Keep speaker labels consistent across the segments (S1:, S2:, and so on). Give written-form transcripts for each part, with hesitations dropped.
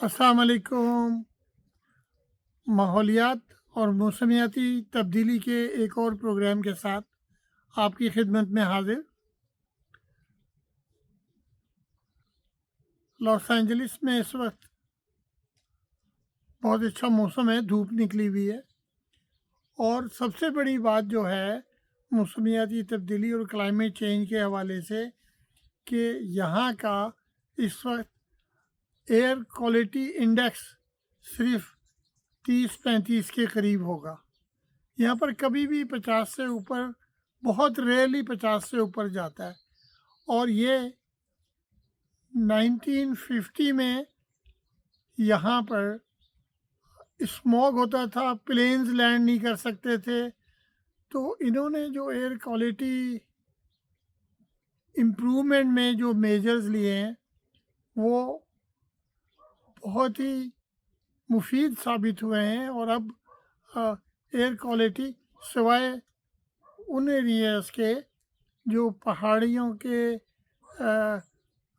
S1: السلام علیکم۔ ماحولیات اور موسمیاتی تبدیلی کے ایک اور پروگرام کے ساتھ آپ کی خدمت میں حاضر۔ لاس اینجلس میں اس وقت بہت اچھا موسم ہے، دھوپ نکلی ہوئی ہے، اور سب سے بڑی بات جو ہے موسمیاتی تبدیلی اور کلائمیٹ چینج کے حوالے سے کہ یہاں کا اس وقت ایئر کوالٹی انڈیکس صرف 30-35 کے قریب ہوگا۔ یہاں پر کبھی بھی 50 سے اوپر، بہت ریئرلی 50 سے اوپر جاتا ہے، اور یہ 1950 میں یہاں پر اسموگ ہوتا تھا، پلینز لینڈ نہیں کر سکتے تھے، تو انہوں نے جو ایئر کوالٹی امپرومنٹ میں جو میجرز لیے ہیں وہ بہت ہی مفید ثابت ہوئے ہیں، اور اب ایئر کوالٹی سوائے ان ایریاز کے جو پہاڑیوں کے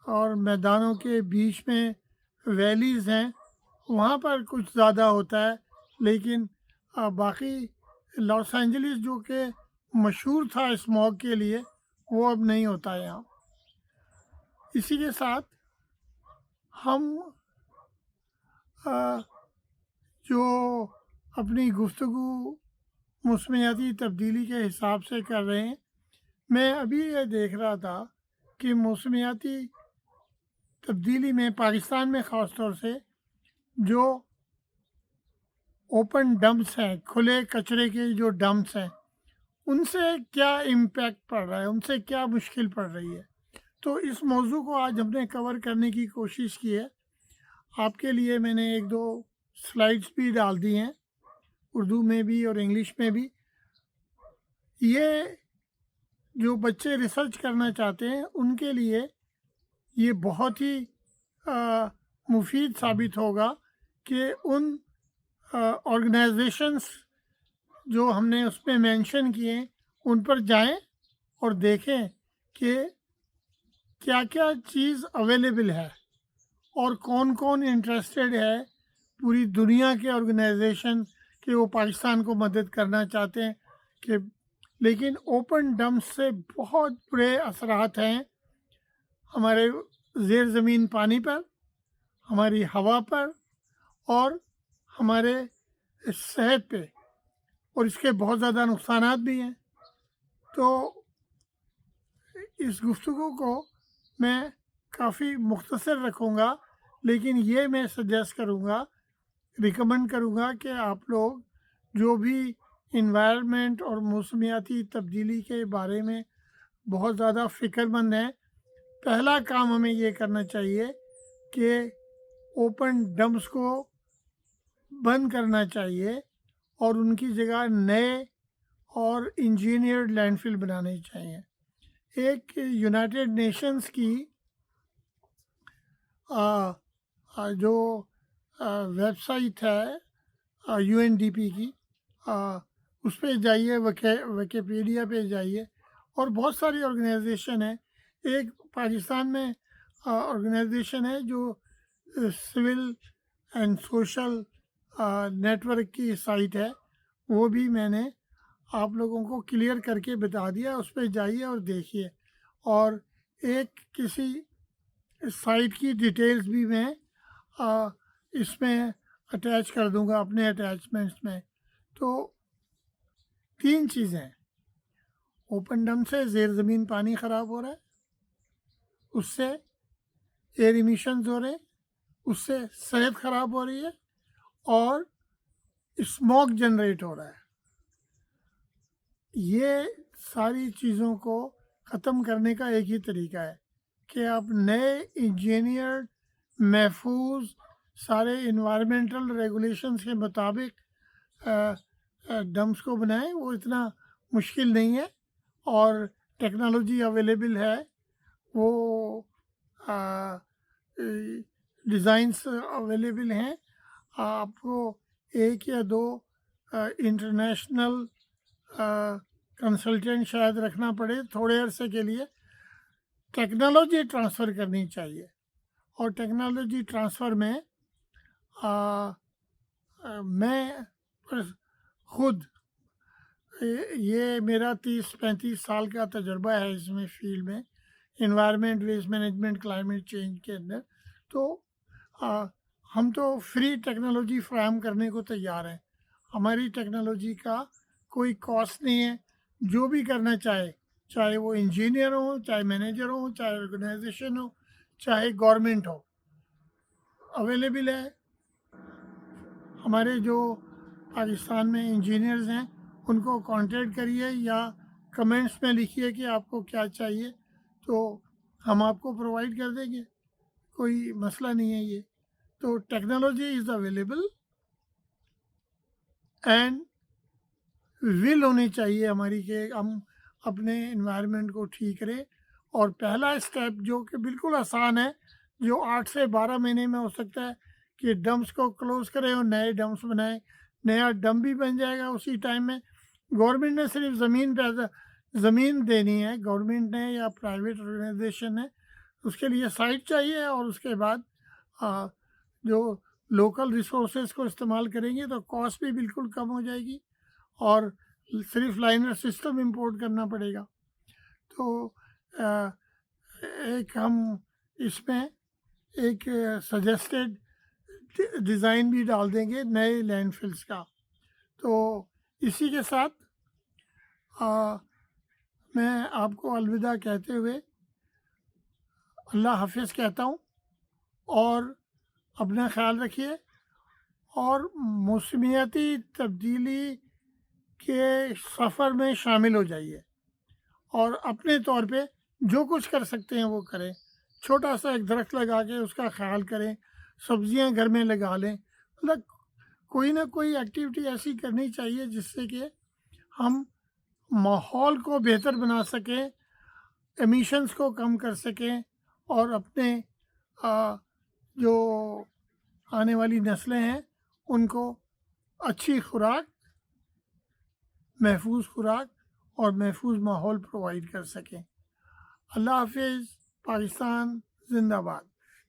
S1: اور میدانوں کے بیچ میں ویلیز ہیں وہاں پر کچھ زیادہ ہوتا ہے، لیکن باقی لاس اینجلس جو کہ مشہور تھا اسموگ کے لیے وہ اب نہیں ہوتا ہے یہاں۔ اسی کے ساتھ ہم جو اپنی گفتگو موسمیاتی تبدیلی کے حساب سے کر رہے ہیں، میں ابھی یہ دیکھ رہا تھا کہ موسمیاتی تبدیلی میں پاکستان میں خاص طور سے جو اوپن ڈمپس ہیں، کھلے کچرے کے جو ڈمپس ہیں، ان سے کیا امپیکٹ پڑ رہا ہے، ان سے کیا مشکل پڑ رہی ہے۔ تو اس موضوع کو آج ہم نے کور کرنے کی کوشش کی ہے۔ آپ کے لیے میں نے ایک دو سلائڈس بھی ڈال دی ہیں، اردو میں بھی اور انگلش میں بھی۔ یہ جو بچے ریسرچ کرنا چاہتے ہیں ان کے لیے یہ بہت ہی مفید ثابت ہوگا کہ ان آرگنائزیشنس جو ہم نے اس میں مینشن کیے ہیں ان پر جائیں اور دیکھیں کہ کیا کیا چیز اویلیبل ہے اور کون کون انٹرسٹڈ ہے پوری دنیا کے آرگنائزیشن کہ وہ پاکستان کو مدد کرنا چاہتے ہیں کہ لیکن اوپن ڈمپس سے بہت برے اثرات ہیں ہمارے زیر زمین پانی پر، ہماری ہوا پر اور ہمارے صحت پہ، اور اس کے بہت زیادہ نقصانات بھی ہیں۔ تو اس گفتگو کو میں کافی مختصر رکھوں گا، لیکن یہ میں سجیسٹ کروں گا، ریکمنڈ کروں گا کہ آپ لوگ جو بھی انوائرمنٹ اور موسمیاتی تبدیلی کے بارے میں بہت زیادہ فکر مند ہیں، پہلا کام ہمیں یہ کرنا چاہیے کہ اوپن ڈمپس کو بند کرنا چاہیے اور ان کی جگہ نئے اور انجینئرڈ لینڈ فل بنانے چاہیے۔ ایک یونائٹڈ نیشنز کی جو ویب سائٹ ہے UNDP کی، اس پہ جائیے، ویکیپیڈیا پہ جائیے، اور بہت ساری آرگنائزیشن ہیں۔ ایک پاکستان میں آرگنائزیشن ہے جو civil and social network کی سائٹ ہے، وہ بھی میں نے آپ لوگوں کو کلیئر کر کے بتا دیا، اس پہ جائیے اور دیکھیے۔ اور ایک کسی سائٹ کی ڈیٹیلز بھی میں اس میں اٹیچ کر دوں گا اپنے اٹیچمنٹس میں۔ تو 3 چیزیں، اوپن ڈمپ سے زیر زمین پانی خراب ہو رہا ہے، اس سے ایئر ایمیشنز ہو رہے ہیں، اس سے صحت خراب ہو رہی ہے، اور اسموگ جنریٹ ہو رہا ہے۔ یہ ساری چیزوں کو ختم کرنے کا ایک ہی طریقہ ہے کہ آپ نئے انجینئرڈ محفوظ سارے انوائرمنٹل ریگولیشنز کے مطابق ڈمپس کو بنائیں۔ وہ اتنا مشکل نہیں ہے، اور ٹیکنالوجی اویلیبل ہے، وہ ڈیزائنس اویلیبل ہیں۔ آپ کو ایک یا دو انٹرنیشنل کنسلٹنٹ شاید رکھنا پڑے تھوڑے عرصے کے لیے، ٹیکنالوجی ٹرانسفر کرنی چاہیے۔ اور ٹیکنالوجی ٹرانسفر میں میں خود یہ میرا 30-35 سال کا تجربہ ہے اس میں فیلڈ میں، environment, waste management, climate change کے اندر. تو ہم تو فری ٹیکنالوجی فراہم کرنے کو تیار ہیں. ہماری ٹیکنالوجی کا کوئی کاسٹ نہیں ہے. جو بھی کرنا چاہے وہ انجینئر ہو، چاہے مینیجر ہو، چاہے آرگنائزیشن ہو، چاہے گورنمنٹ ہو، اویلیبل ہے. ہمارے جو پاکستان میں انجینئرز ہیں ان کو کانٹیکٹ کریے یا کمنٹس میں لکھیے کہ آپ کو کیا چاہیے، تو ہم آپ کو پرووائڈ کر دیں گے. کوئی مسئلہ نہیں ہے یہ. تو technology is available and will ہونی چاہیے ہماری کہ ہم اپنے انوائرمنٹ کو ٹھیک کریں. اور پہلا اسٹیپ جو کہ بالکل آسان ہے، جو 8 سے 12 مہینے میں ہو سکتا ہے کہ ڈمپس کو کلوز کریں اور نئے ڈمپس بنائیں. نیا ڈمپ بھی بن جائے گا اسی ٹائم میں. گورنمنٹ نے صرف زمین دینی ہے، گورنمنٹ نے یا پرائیویٹ آرگنائزیشن نے. اس کے لیے سائٹ چاہیے اور اس کے بعد جو لوکل ریسورسز کو استعمال کریں گے تو کاسٹ بھی بالکل کم ہو جائے گی اور صرف لائنر سسٹم امپورٹ کرنا پڑے گا. تو ایک ہم اس میں ایک سجیسٹڈ ڈیزائن بھی ڈال دیں گے نئے لینڈ فلس کا. تو اسی کے ساتھ میں آپ کو الوداع کہتے ہوئے اللہ حافظ کہتا ہوں، اور اپنا خیال رکھیے اور موسمیاتی تبدیلی کے سفر میں شامل ہو جائیے اور اپنے طور پہ جو کچھ کر سکتے ہیں وہ کریں. چھوٹا سا ایک درخت لگا کے اس کا خیال کریں، سبزیاں گھر میں لگا لیں. مطلب کوئی نہ کوئی ایکٹیویٹی ایسی کرنی چاہیے جس سے کہ ہم ماحول کو بہتر بنا سکیں، ایمیشنز کو کم کر سکیں اور اپنے جو آنے والی نسلیں ہیں ان کو اچھی خوراک، محفوظ خوراک اور محفوظ ماحول پرووائڈ کر سکیں. اللہ حافظ. پاکستان زندہ باد.